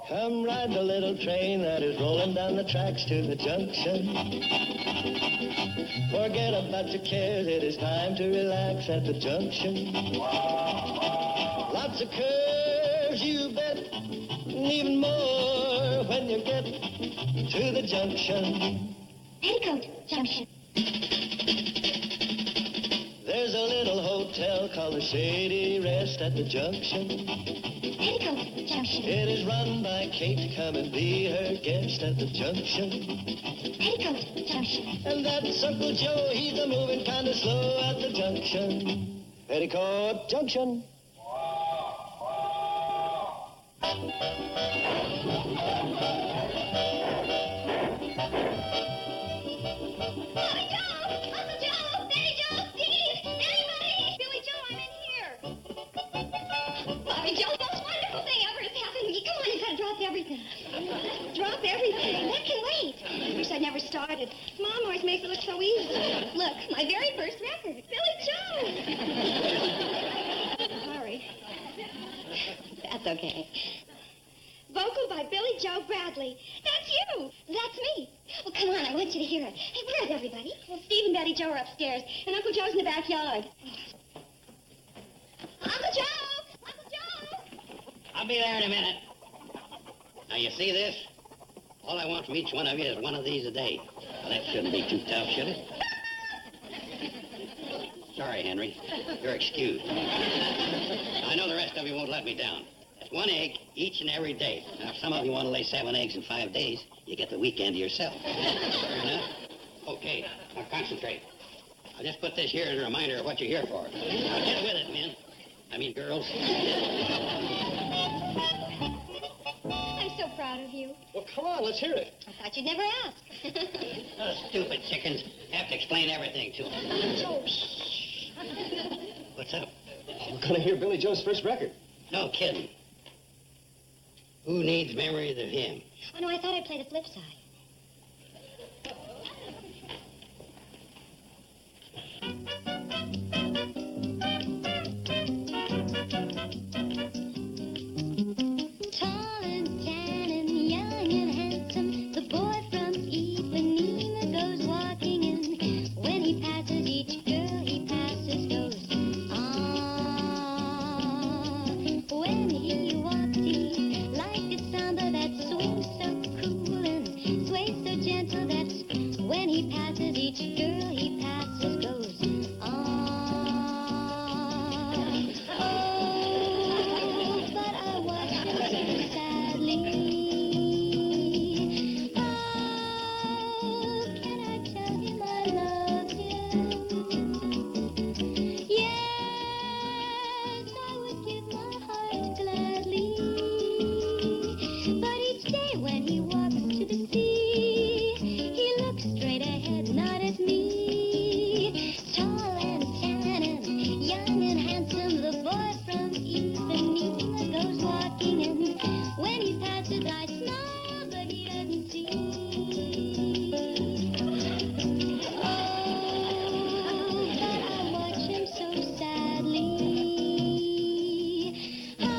Come ride the little train that is rolling down the tracks to the junction. Forget about your cares, it is time to relax at the junction. Lots of curves, you bet, and even more when you get to the junction. Petticoat Junction. There's a little hotel called the Shady Rest at the junction. Petticoat Junction. It is run by Kate. Come and be her guest at the junction. Petticoat Junction. And that's Uncle Joe. He's a moving kind of slow at the junction. Petticoat Junction. Drop everything. That can wait. I wish I'd never started. Mom always makes it look so easy. Look, my very first record, Billie Joe. Sorry. That's okay. Vocal by Billie Joe Bradley. That's you. That's me. Well, come on, I want you to hear it. Hey, where's everybody? Well, Steve and Betty Joe are upstairs, and Uncle Joe's in the backyard. Uncle Joe! Uncle Joe! I'll be there in a minute. Now, you see this? All I want from each one of you is one of these a day. Well, that shouldn't be too tough, should it? Sorry, Henry. You're excused. I know the rest of you won't let me down. That's one egg each and every day. Now, if some of you want to lay 7 eggs in 5 days, you get the weekend to yourself. Fair enough? Okay, now concentrate. I'll just put this here as a reminder of what you're here for. Now, get with it, men. I mean, girls. I'm so proud of you. Well, come on, let's hear it. I thought you'd never ask. Those stupid chickens have to explain everything to them. Joe, What's up? We're going to hear Billie Joe's first record. No kidding. Who needs memories of him? Oh, no, I thought I'd play the flip side. Tall and tan and young and handsome, the boy from Ipanema goes walking in. When he passes each girl he passes goes, ah. When he walks he's like a samba that swings so cool and sways so gentle that when he passes each girl he passes goes, ah. Oh, but I watch him so sadly. How can I tell him I love him? Yes, I would give my heart gladly. But each day when he walks to the sea, he looks straight ahead, not at me. Tall and tan and young and handsome, the boy from Ipanema goes walking in. When he passes, I smile, but he doesn't see. Oh, but I watch him so sadly. How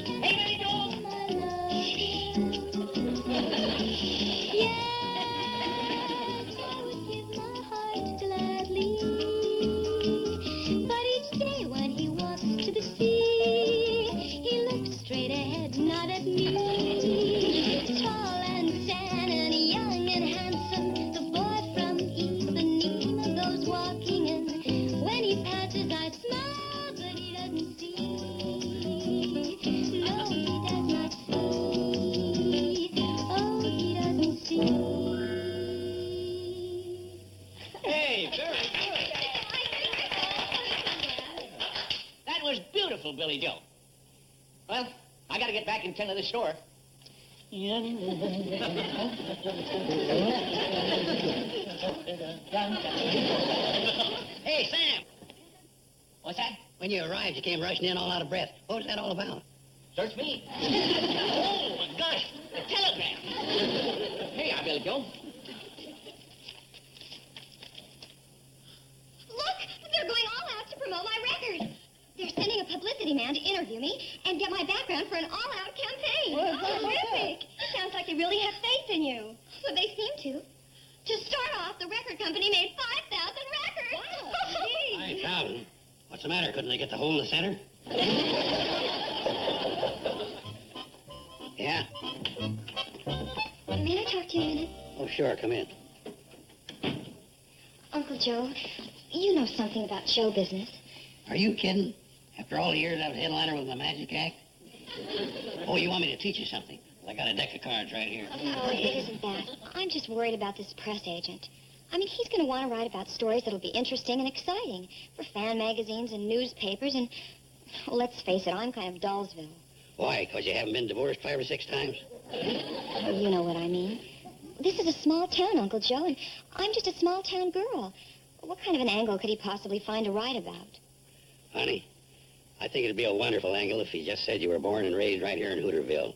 can I tell him I love him? Yes, I would give my heart gladly. But each day when he walks to the sea, he looks straight ahead, not at me. Tall and tan and young and handsome, the boy from Ipanema goes walking in. When he passes, I smile, but he doesn't see. No, he does not see. Oh, he doesn't see. Hey, very good. That was beautiful, Billie Joe. Well, I gotta get back and tend to the store. Hey, Sam. What's that? When you arrived, you came rushing in all out of breath. What was that all about? Search me. Oh, my gosh, the telegram. Hey, Billie Joe. Look, they're going all out to promote my record. They're sending a publicity publicity man to interview me and get my background for an all-out campaign. Well, Terrific. It sounds like they really have faith in you. Well, they seem to. To start off, the record company made 5,000 records. Wow, 5,000? What's the matter? Couldn't they get the hole in the center? Yeah? May I talk to you a minute? Oh, sure. Come in. Uncle Joe, you know something about show business. Are you kidding? After all the years I was headliner with my magic act? Oh, you want me to teach you something? Well, I got a deck of cards right here. No, it isn't that. I'm just worried about this press agent. I mean, he's going to want to write about stories that'll be interesting and exciting for fan magazines and newspapers and, well, let's face it, I'm kind of Dullsville. Why? Because you haven't been divorced 5 or 6 times? Oh, you know what I mean. This is a small town, Uncle Joe, and I'm just a small town girl. What kind of an angle could he possibly find to write about? Honey, I think it'd be a wonderful angle if you just said you were born and raised right here in Hooterville,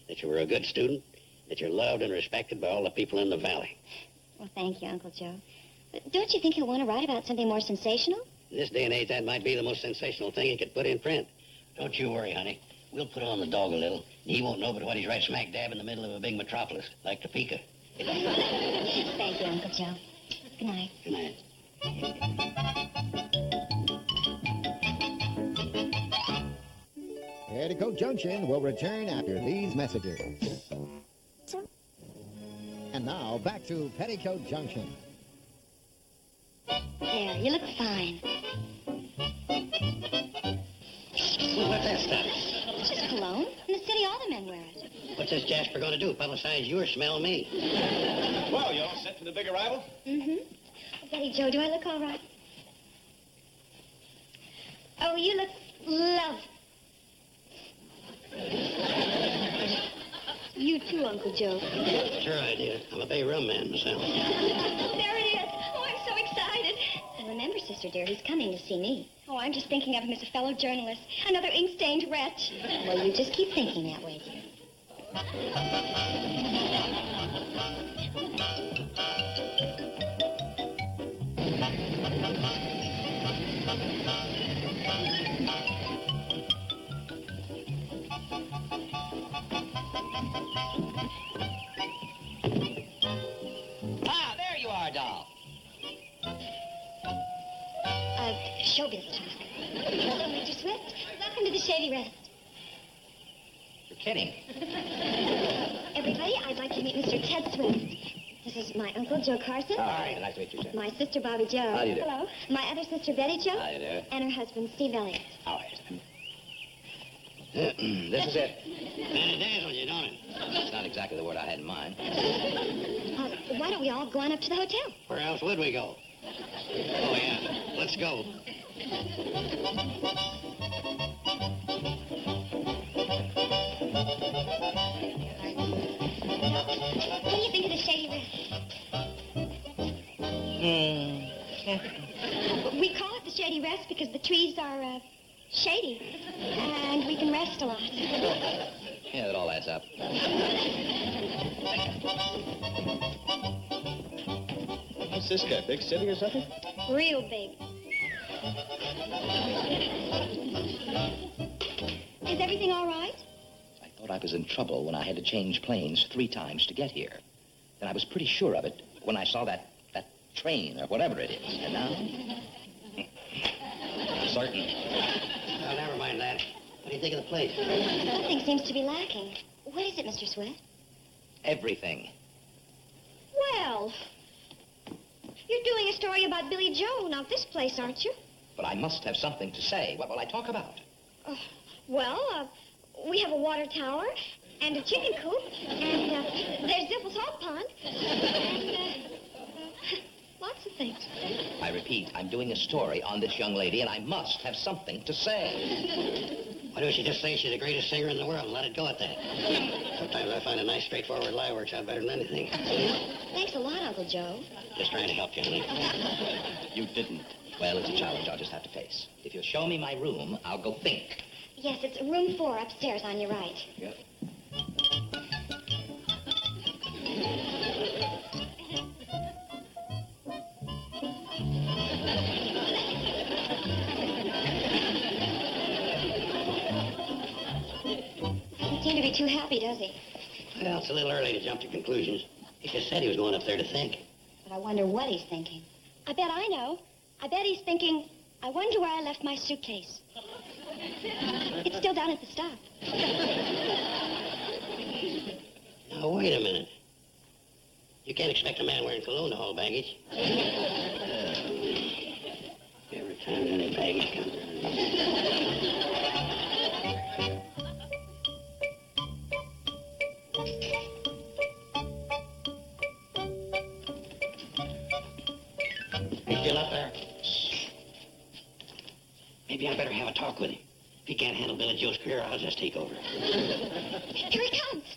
that you were a good student, that you're loved and respected by all the people in the valley. Well, thank you, Uncle Joe. But don't you think he'll want to write about something more sensational? In this day and age, that might be the most sensational thing he could put in print. Don't you worry, honey. We'll put on the dog a little, and he won't know but what he's right smack dab in the middle of a big metropolis, like Topeka. Thank you, Uncle Joe. Good night. Good night. Petticoat Junction will return after these messages. And now, back to Petticoat Junction. There, you look fine. Well, what's that stuff? It's just cologne. In the city, all the men wear it. What's this Jasper going to do? Publicize you or smell me? Well, you all set for the big arrival? Mm-hmm. Betty Joe, do I look all right? Oh, you look lovely. You too, Uncle Joe. Sure I did. I'm a bay rum man myself. There it is. Oh, I'm so excited. Well, remember, sister dear, he's coming to see me. Oh, I'm just thinking of him as a fellow journalist. Another ink-stained wretch. Well, you just keep thinking that way, dear. Ah, there you are, doll. Showbiz talk. Hello, Mr. Swift. Welcome to the Shady Rest. You're kidding. Everybody, I'd like to meet Mr. Ted Swift. This is my Uncle Joe Carson. Hi, nice to meet you, sir. My sister, Bobby Joe. How do you do? Hello. My other sister, Betty Joe. How do you do? And her husband, Steve Elliott. How are you, sir? This is it. And dazzles you, don't it? That's not exactly the word I had in mind. Why don't we all go on up to the hotel? Where else would we go? Oh, yeah. Let's go. What do you think of the Shady Rest? We call it the Shady Rest because the trees are, shady. And we can rest a lot. Yeah, that all adds up. What's this guy, big city or something? Real big. Is everything all right? I thought I was in trouble when I had to change planes 3 times to get here. Then I was pretty sure of it when I saw that train or whatever it is. And now? I'm certain. Well, never mind that. What do you think of the place? Something seems to be lacking. What is it, Mr. Swift? Everything. Well, you're doing a story about Billie Joe, not this place, aren't you? But I must have something to say. What will I talk about? We have a water tower and a chicken coop, and there's Zipple's hog pond, and lots of things. I repeat, I'm doing a story on this young lady, and I must have something to say. Why don't you just say she's the greatest singer in the world and let it go at that? Sometimes I find a nice, straightforward lie works out better than anything. Thanks a lot, Uncle Joe. Just trying to help you, honey. You didn't. Well, it's a challenge I'll just have to face. If you'll show me my room, I'll go think. Yes, it's room 4 upstairs on your right. Yep. any too happy, does he? Well, it's a little early to jump to conclusions. He just said he was going up there to think. But I wonder what he's thinking. I bet I know. I bet he's thinking, I wonder where I left my suitcase. It's still down at the stop. Now, wait a minute. You can't expect a man wearing cologne to haul baggage. Every time any baggage comes in. He's still up there. Maybe I better have a talk with him. If he can't handle Billy Joe's career, I'll just take over. Here he comes.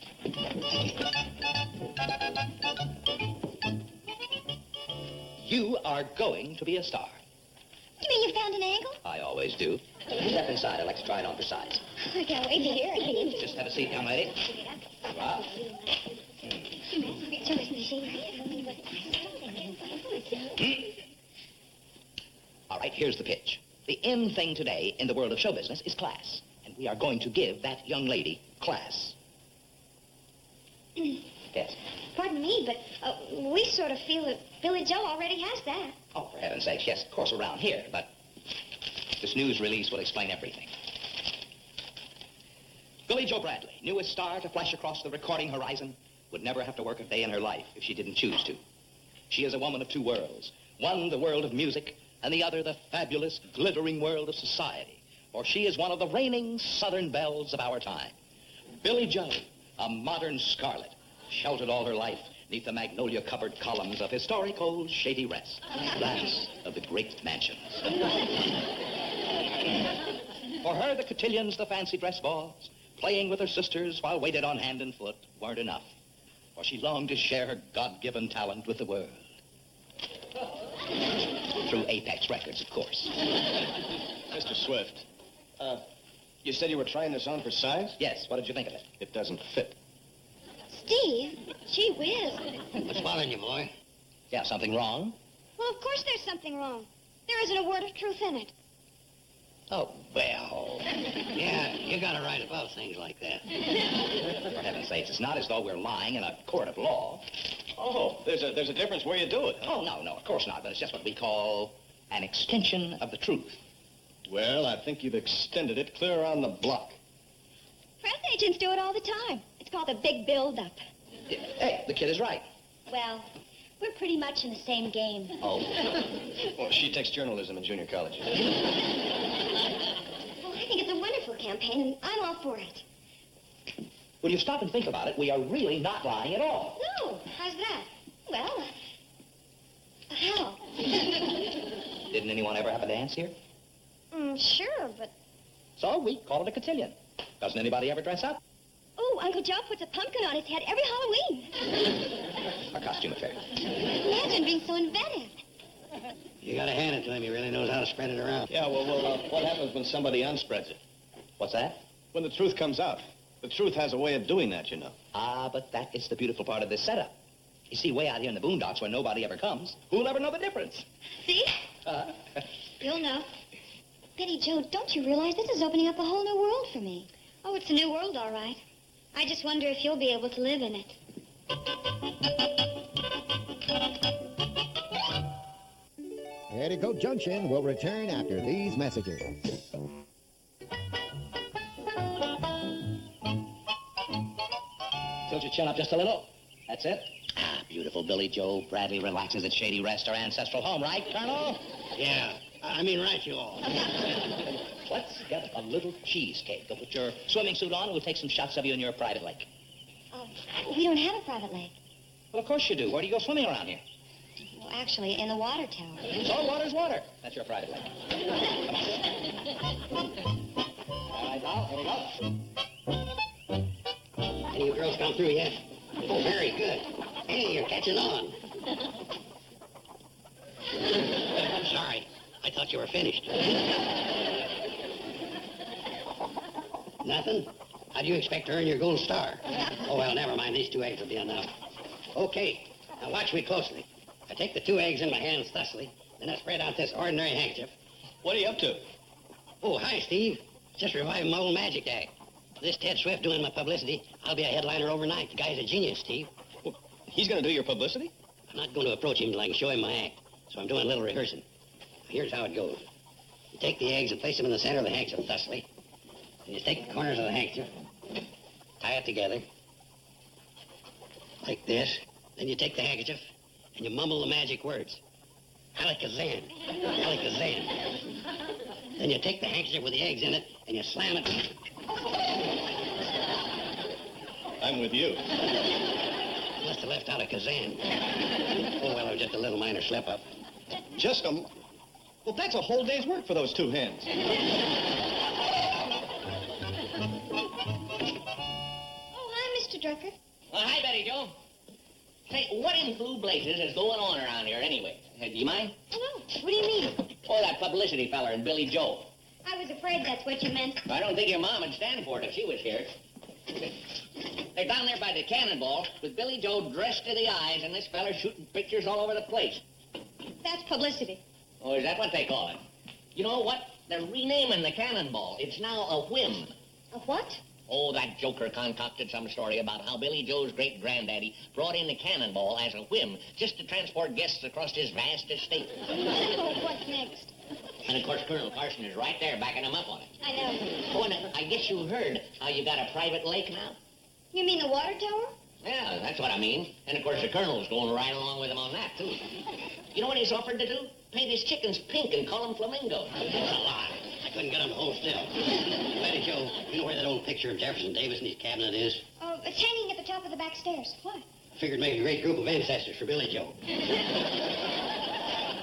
You are going to be a star. You mean you found an angle? I always do. Step inside. I'd like to try it on for size. I can't wait to hear it. Just have a seat, young lady. Wow. All right, here's the pitch. The in thing today in the world of show business is class. And we are going to give that young lady class. Yes. Pardon me, but we sort of feel that Billy Joe already has that. Oh, for heaven's sakes, yes, of course, around here, but this news release will explain everything. Billie Joe Bradley, newest star to flash across the recording horizon, would never have to work a day in her life if she didn't choose to. She is a woman of two worlds. One, the world of music, and the other, the fabulous, glittering world of society. For she is one of the reigning southern belles of our time. Billie Joe, a modern scarlet, sheltered all her life neath the magnolia-covered columns of historic old Shady Rest, last of the great mansions. For her, the cotillions, the fancy dress balls, playing with her sisters while weighted on hand and foot weren't enough. For she longed to share her God-given talent with the world. Through Apex Records, of course. Mr. Swift, you said you were trying this on for size? Yes, what did you think of it? It doesn't fit. Steve, gee whiz. What's bothering you, boy? Yeah, something wrong? Well, of course there's something wrong. There isn't a word of truth in it. Oh, well. Yeah, you got to write above things like that. For heaven's sakes, it's not as though we're lying in a court of law. Oh, there's a difference where you do it. Oh, no, of course not, but it's just what we call an extension of the truth. Well, I think you've extended it clear around the block. Press agents do it all the time. It's called a big build-up. Hey, the kid is right. Well, we're pretty much in the same game. Oh. Well, she takes journalism in junior college. Well, I think it's a wonderful campaign, and I'm all for it. When you stop and think about it, we are really not lying at all. No, how's that? Well, how? Didn't anyone ever have a dance here? Sure, but... So we call it a cotillion. Doesn't anybody ever dress up? Oh, Uncle Joe puts a pumpkin on his head every Halloween. A costume affair. Imagine being so inventive. You got to hand it to him. He really knows how to spread it around. Yeah, well, what happens when somebody unspreads it? What's that? When the truth comes out. The truth has a way of doing that, you know. Ah, but that is the beautiful part of this setup. You see, way out here in the boondocks where nobody ever comes, who'll ever know the difference? See? You'll know. Betty Joe, don't you realize this is opening up a whole new world for me? Oh, it's a new world, all right. I just wonder if you'll be able to live in it. Petticoat Junction will return after these messages. Tilt your chin up just a little. That's it. Ah, beautiful Billie Joe Bradley relaxes at Shady Rest, our ancestral home, right, Colonel? Yeah, I mean, right, you all. Let's get a little cheesecake. Go put your swimming suit on and we'll take some shots of you in your private lake. Oh, we don't have a private lake. Well, of course you do. Where do you go swimming around here? Well, actually, in the water tower. So water's water. That's your private lake. Come on. All right, now, here we go. Any of you girls come through yet? Oh, very good. Hey, you're catching on. Sorry. I thought you were finished. Nothing? How do you expect to earn your gold star? Oh, well, never mind. These 2 eggs will be enough. Okay. Now watch me closely. I take the 2 eggs in my hands thusly, then I spread out this ordinary handkerchief. What are you up to? Oh, hi, Steve. Just reviving my old magic act. This Ted Swift doing my publicity, I'll be a headliner overnight. The guy's a genius, Steve. Well, he's going to do your publicity? I'm not going to approach him until I can show him my act, so I'm doing a little rehearsing. Here's how it goes. You take the eggs and place them in the center of the handkerchief thusly. Then you take the corners of the handkerchief, tie it together, like this. Then you take the handkerchief and you mumble the magic words. Alakazam, alakazam. Then you take the handkerchief with the eggs in it and you slam it. I'm with you. Must have left out a Kazan. Oh, well, it was just a little minor slip-up. Just a... Well, that's a whole day's work for those two hens. Oh, hi, Mr. Drucker. Well, hi, Betty Joe. Say, what in blue blazes is going on around here anyway? Do you mind? Oh, no. What do you mean? Oh, that publicity feller and Billie Joe. I was afraid that's what you meant. I don't think your mom would stand for it if she was here. They're down there by the cannonball with Billie Joe dressed to the eyes and this feller shooting pictures all over the place. That's publicity. Oh, is that what they call it? You know what? They're renaming the cannonball. It's now a whim. A what? Oh, that joker concocted some story about how Billie Joe's great-granddaddy brought in the cannonball as a whim just to transport guests across his vast estate. Oh, what's next? And, of course, Colonel Carson is right there backing him up on it. I know. Oh, and I guess you heard how you got a private lake now? You mean the water tower? Yeah, that's what I mean. And, of course, the Colonel's going right along with him on that, too. You know what he's offered to do? Paint his chickens pink and call them flamingos. That's a lie. I couldn't get him to hold still. Betty Joe, you know where that old picture of Jefferson Davis in his cabinet is? Oh, it's hanging at the top of the back stairs. What? I figured maybe a great group of ancestors for Billie Joe.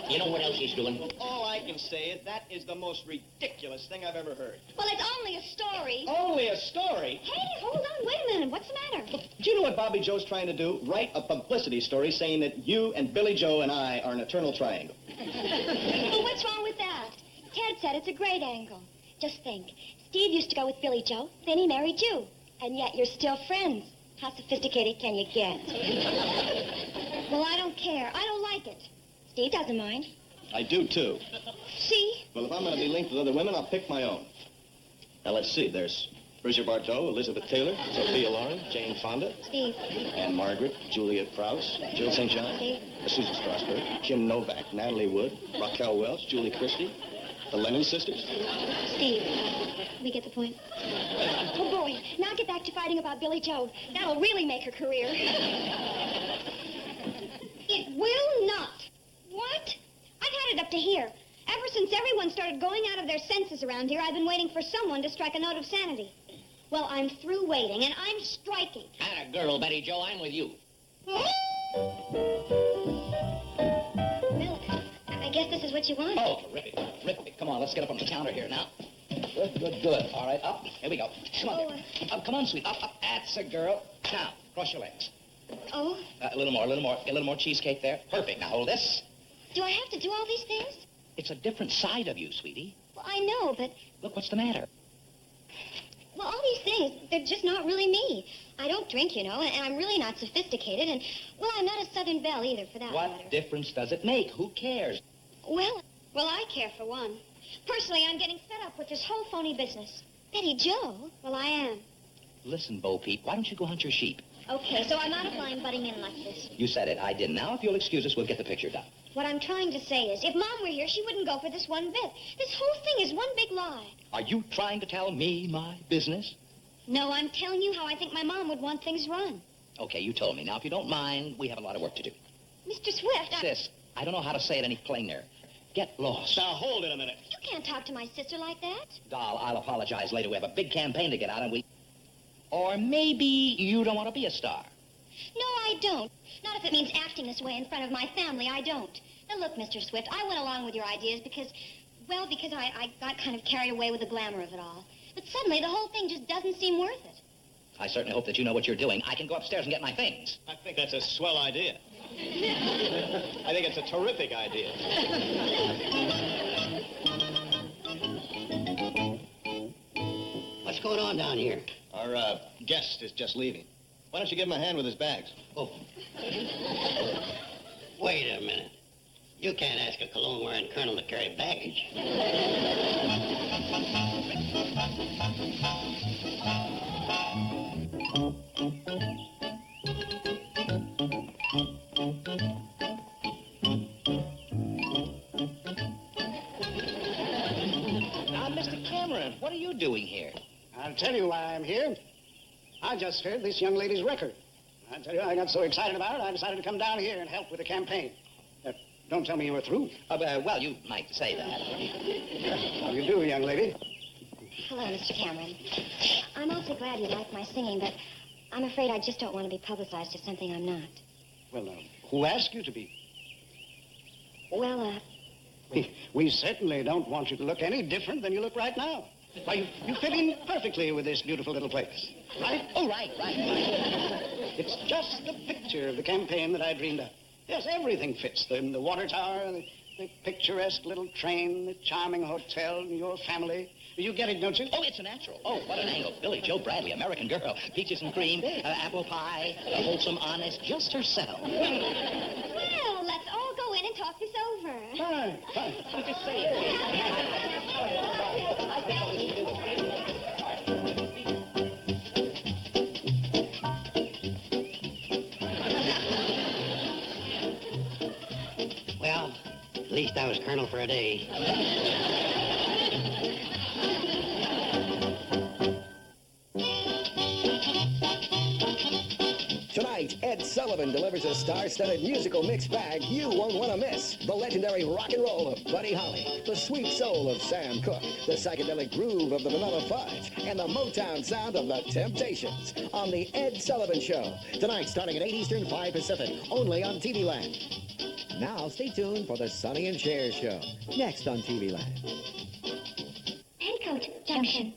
You know what else he's doing? All I can say is that is the most ridiculous thing I've ever heard. Well, it's only a story. Only a story? Hey, hold on. Wait a minute. What's the matter? Do you know what Bobby Joe's trying to do? Write a publicity story saying that you and Billie Joe and I are an eternal triangle. Well, what's wrong with that? Ted said it's a great angle. Just think. Steve used to go with Billie Joe, then he married you. And yet you're still friends. How sophisticated can you get? Well, I don't care. I don't like it. Steve doesn't mind. I do, too. See? Well, if I'm going to be linked with other women, I'll pick my own. Now, let's see. There's Bridget Bardot, Elizabeth Taylor, Sophia Loren, Jane Fonda, Steve. Anne Margaret, Juliet Prowse, Jill St. John, Steve. Susan Strasberg, Jim Novak, Natalie Wood, Raquel Welch, Julie Christie, the Lennon sisters. Steve. We get the point. Oh, boy. Now get back to fighting about Billie Joe. That'll really make her career. It will not. What? I've had it up to here. Ever since everyone started going out of their senses around here, I've been waiting for someone to strike a note of sanity. Well, I'm through waiting, and I'm striking. Atta girl, Betty Joe, I'm with you. Well, I guess this is what you want. Oh, terrific, terrific. Come on, let's get up on the counter here now. Good, good, good. All right, up. Here we go. Come on. Up, come on, sweet. Up, up. That's a girl. Now, cross your legs. Oh? A little more, a little more cheesecake there. Perfect. Now, hold this. Do I have to do all these things? It's a different side of you, sweetie. Well, I know, but... Look, what's the matter? Well, all these things, they're just not really me. I don't drink, you know, and I'm really not sophisticated, and, well, I'm not a Southern belle either, for that matter. What difference does it make? Who cares? Well, I care for one. Personally, I'm getting fed up with this whole phony business. Betty Joe? Well, I am. Listen, Bo Peep, why don't you go hunt your sheep? Okay, so I'm out of line butting in like this. You said it. I didn't. Now, if you'll excuse us, we'll get the picture done. What I'm trying to say is, if Mom were here, she wouldn't go for this one bit. This whole thing is one big lie. Are you trying to tell me my business? No, I'm telling you how I think my Mom would want things run. Okay, you told me. Now, if you don't mind, we have a lot of work to do. Mr. Swift, Sis, I don't know how to say it any plainer. Get lost. Now, hold it a minute. You can't talk to my sister like that. Doll, I'll apologize later. We have a big campaign to get out, and we... Or maybe you don't want to be a star. No, I don't. Not if it means acting this way in front of my family, I don't. Now, look, Mr. Swift, I went along with your ideas because I got kind of carried away with the glamour of it all. But suddenly, the whole thing just doesn't seem worth it. I certainly hope that you know what you're doing. I can go upstairs and get my things. I think that's a swell idea. I think it's a terrific idea. What's going on down here? Our guest is just leaving. Why don't you give him a hand with his bags? Oh. Wait a minute. You can't ask a cologne-wearing colonel to carry baggage. Cameron, what are you doing here? I'll tell you why I'm here. I just heard this young lady's record. I tell you, I got so excited about it, I decided to come down here and help with the campaign. Don't tell me you were through. Well, you might say that. How do you do, young lady? Hello, Mr. Cameron. I'm awfully glad you like my singing, but I'm afraid I just don't want to be publicized as something I'm not. Well, who asked you to be? Well, We certainly don't want you to look any different than you look right now. Why, you fit in perfectly with this beautiful little place. Right? Oh, right. It's just the picture of the campaign that I dreamed of. Yes, everything fits. The water tower, the picturesque little train, the charming hotel, and your family. You get it, don't you? Oh, it's a natural. Oh, what an angle. Billie Joe Bradley, American girl. Peaches and cream, apple pie, wholesome, honest, just herself. well, let's all go in and talk this over. Fine. Just say it. Well, at least I was colonel for a day. Tonight, Ed Sullivan delivers a star-studded musical mixed bag you won't want to miss. The legendary rock and roll of Buddy Holly, the sweet soul of Sam Cooke, the psychedelic groove of the Vanilla Fudge, and the Motown sound of the Temptations on The Ed Sullivan Show. Tonight, starting at 8 Eastern, 5 Pacific, only on TV Land. Now, stay tuned for the Sonny and Cher Show, next on TV Land. Petticoat Junction.